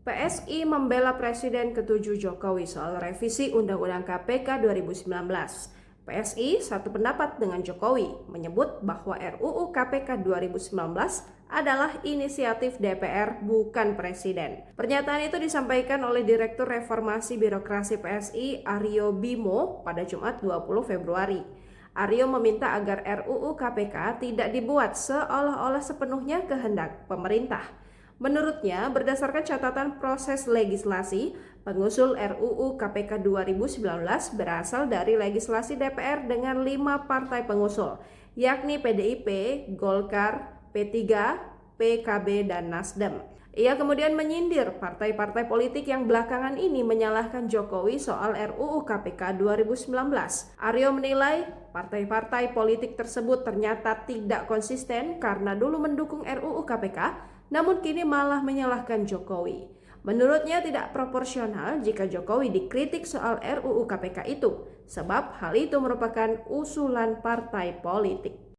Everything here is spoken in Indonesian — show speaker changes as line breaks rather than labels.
PSI membela Presiden ke-7 Jokowi soal revisi Undang-Undang KPK 2019. PSI satu pendapat dengan Jokowi, menyebut bahwa RUU KPK 2019 adalah inisiatif DPR, bukan Presiden. Pernyataan itu disampaikan oleh Direktur Reformasi Birokrasi PSI, Aryo Bimo, pada Jumat 20 Februari. Aryo meminta agar RUU KPK tidak dibuat seolah-olah sepenuhnya kehendak pemerintah. Menurutnya, berdasarkan catatan proses legislasi, pengusul RUU KPK 2019 berasal dari legislasi DPR dengan 5 partai pengusul, yakni PDIP, Golkar, P3, PKB, dan Nasdem. Ia kemudian menyindir partai-partai politik yang belakangan ini menyalahkan Jokowi soal RUU KPK 2019. Aryo menilai partai-partai politik tersebut ternyata tidak konsisten karena dulu mendukung RUU KPK, namun kini malah menyalahkan Jokowi. Menurutnya tidak proporsional jika Jokowi dikritik soal RUU KPK itu, sebab hal itu merupakan usulan partai politik.